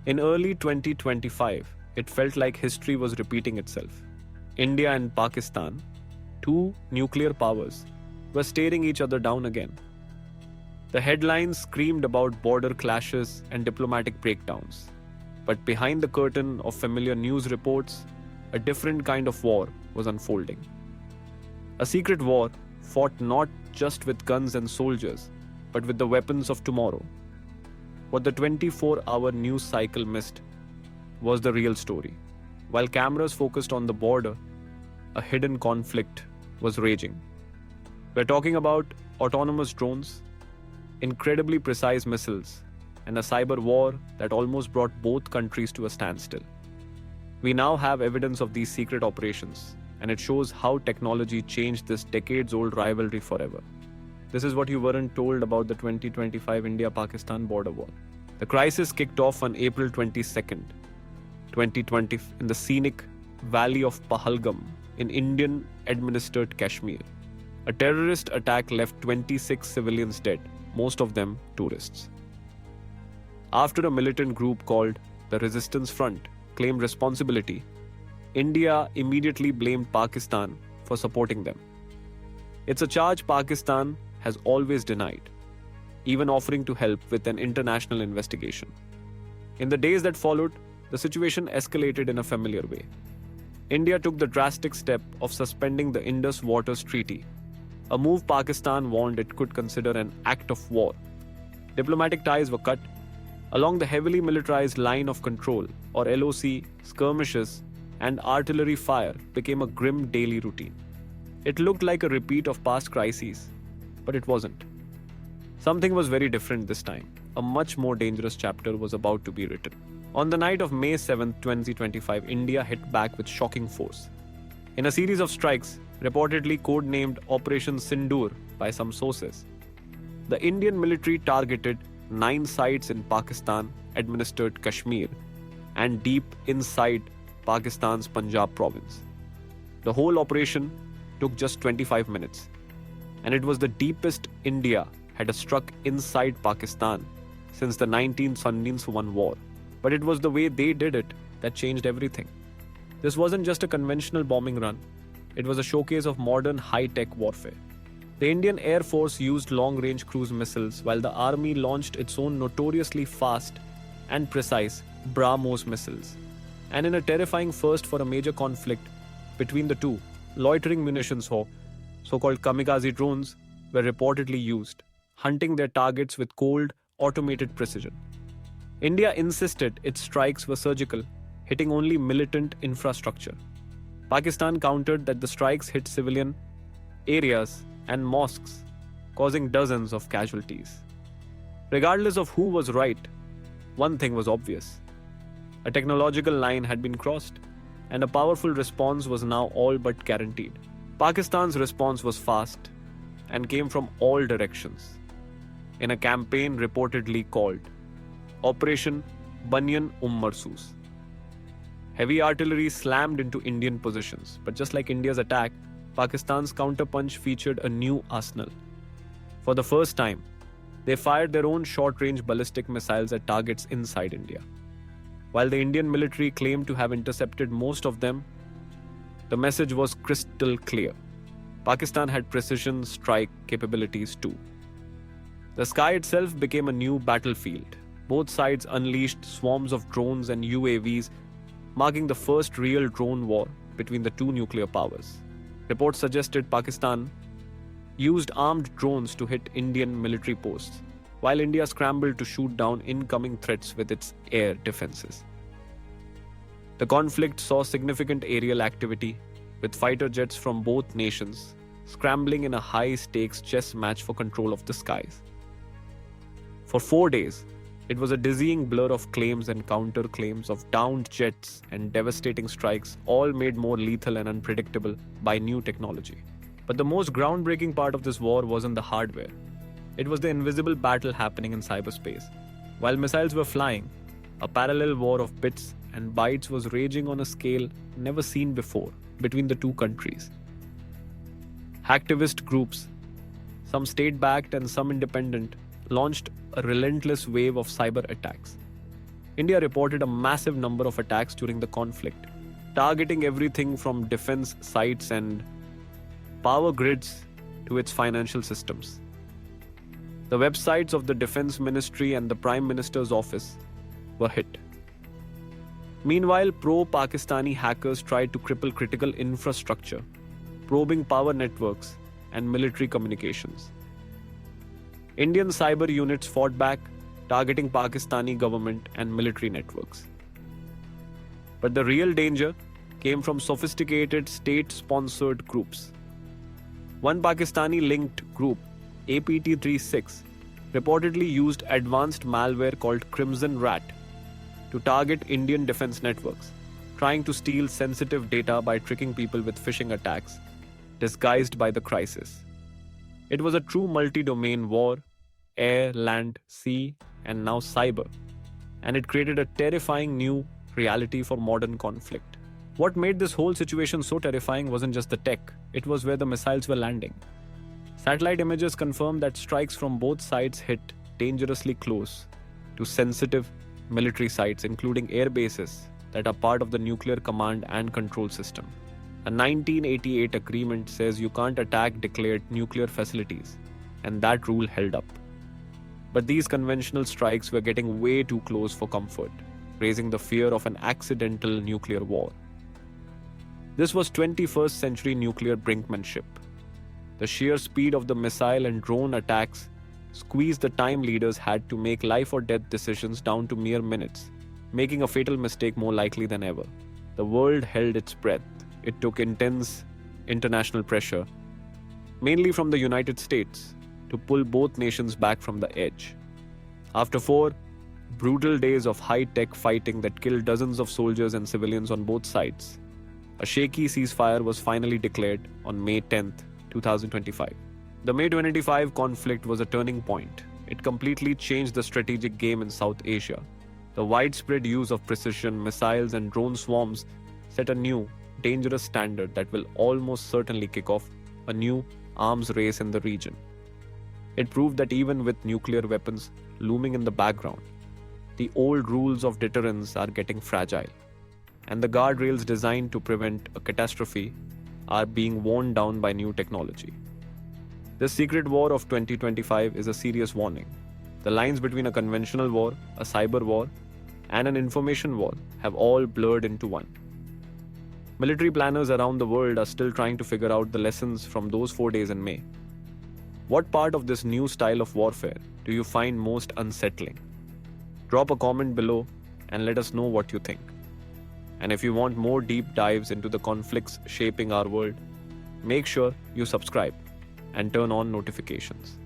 In early 2025, it felt like history was repeating itself. India and Pakistan, two nuclear powers, were staring each other down again. The headlines screamed about border clashes and diplomatic breakdowns. But behind the curtain of familiar news reports, a different kind of war was unfolding. A secret war fought not just with guns and soldiers, but with the weapons of tomorrow. What the 24-hour news cycle missed was the real story. While cameras focused on the border, a hidden conflict was raging. We're talking about autonomous drones, incredibly precise missiles, and a cyber war that almost brought both countries to a standstill. We now have evidence of these secret operations, and it shows how technology changed this decades-old rivalry forever. This is what you weren't told about the 2025 India-Pakistan border war. The crisis kicked off on April 22nd, 2020, in the scenic valley of Pahalgam in Indian-administered Kashmir. A terrorist attack left 26 civilians dead, most of them tourists. After a militant group called the Resistance Front claimed responsibility, India immediately blamed Pakistan for supporting them. It's a charge Pakistan has always denied, even offering to help with an international investigation. In the days that followed, the situation escalated in a familiar way. India took the drastic step of suspending the Indus Waters Treaty, a move Pakistan warned it could consider an act of war. Diplomatic ties were cut. Along the heavily militarized line of control, or LOC, skirmishes and artillery fire became a grim daily routine. It looked like a repeat of past crises, but it wasn't. Something was very different this time. A much more dangerous chapter was about to be written. On the night of May 7, 2025, India hit back with shocking force. In a series of strikes, reportedly codenamed Operation Sindoor by some sources, the Indian military targeted 9 sites in Pakistan-administered Kashmir and deep inside Pakistan's Punjab province. The whole operation took just 25 minutes, and it was the deepest India had struck inside Pakistan since the 1971 war. But it was the way they did it that changed everything. This wasn't just a conventional bombing run, it was a showcase of modern high-tech warfare. The Indian Air Force used long-range cruise missiles while the Army launched its own notoriously fast and precise BrahMos missiles. And in a terrifying first for a major conflict between the two, loitering munitions or so-called kamikaze drones were reportedly used, hunting their targets with cold, automated precision. India insisted its strikes were surgical, hitting only militant infrastructure. Pakistan countered that the strikes hit civilian areas and mosques, causing dozens of casualties. Regardless of who was right, one thing was obvious. A technological line had been crossed, and a powerful response was now all but guaranteed. Pakistan's response was fast and came from all directions, in a campaign reportedly called Operation Banyan Marsoos. Heavy artillery slammed into Indian positions, but just like India's attack, Pakistan's counterpunch featured a new arsenal. For the first time, they fired their own short-range ballistic missiles at targets inside India. While the Indian military claimed to have intercepted most of them, the message was crystal clear. Pakistan had precision strike capabilities too. The sky itself became a new battlefield. Both sides unleashed swarms of drones and UAVs, marking the first real drone war between the two nuclear powers. Reports suggested Pakistan used armed drones to hit Indian military posts, while India scrambled to shoot down incoming threats with its air defenses. The conflict saw significant aerial activity, with fighter jets from both nations scrambling in a high-stakes chess match for control of the skies. For 4 days, it was a dizzying blur of claims and counter-claims of downed jets and devastating strikes, all made more lethal and unpredictable by new technology. But the most groundbreaking part of this war wasn't the hardware. It was the invisible battle happening in cyberspace. While missiles were flying, a parallel war of bits and bytes was raging on a scale never seen before between the two countries. Hacktivist groups, some state-backed and some independent, launched a relentless wave of cyber attacks. India reported a massive number of attacks during the conflict, targeting everything from defense sites and power grids to its financial systems. The websites of the Defense Ministry and the Prime Minister's office were hit. Meanwhile, pro-Pakistani hackers tried to cripple critical infrastructure, probing power networks and military communications. Indian cyber units fought back, targeting Pakistani government and military networks. But the real danger came from sophisticated state-sponsored groups. One Pakistani-linked group, APT36, reportedly used advanced malware called Crimson Rat to target Indian defense networks, trying to steal sensitive data by tricking people with phishing attacks, disguised by the crisis. It was a true multi-domain war, air, land, sea, and now cyber, and it created a terrifying new reality for modern conflict. What made this whole situation so terrifying wasn't just the tech, it was where the missiles were landing. Satellite images confirmed that strikes from both sides hit dangerously close to sensitive military sites, including air bases that are part of the nuclear command and control system. A 1988 agreement says you can't attack declared nuclear facilities, and that rule held up. But these conventional strikes were getting way too close for comfort, raising the fear of an accidental nuclear war. This was 21st century nuclear brinkmanship. The sheer speed of the missile and drone attacks squeezed the time leaders had to make life or death decisions down to mere minutes, making a fatal mistake more likely than ever. The world held its breath. It took intense international pressure, mainly from the United States, to pull both nations back from the edge. After 4 brutal days of high-tech fighting that killed dozens of soldiers and civilians on both sides, a shaky ceasefire was finally declared on May 10, 2025. The May 25 conflict was a turning point. It completely changed the strategic game in South Asia. The widespread use of precision missiles and drone swarms set a new, dangerous standard that will almost certainly kick off a new arms race in the region. It proved that even with nuclear weapons looming in the background, the old rules of deterrence are getting fragile, and the guardrails designed to prevent a catastrophe are being worn down by new technology. This secret war of 2025 is a serious warning. The lines between a conventional war, a cyber war, and an information war have all blurred into one. Military planners around the world are still trying to figure out the lessons from those 4 days in May. What part of this new style of warfare do you find most unsettling? Drop a comment below and let us know what you think. And if you want more deep dives into the conflicts shaping our world, make sure you subscribe and turn on notifications.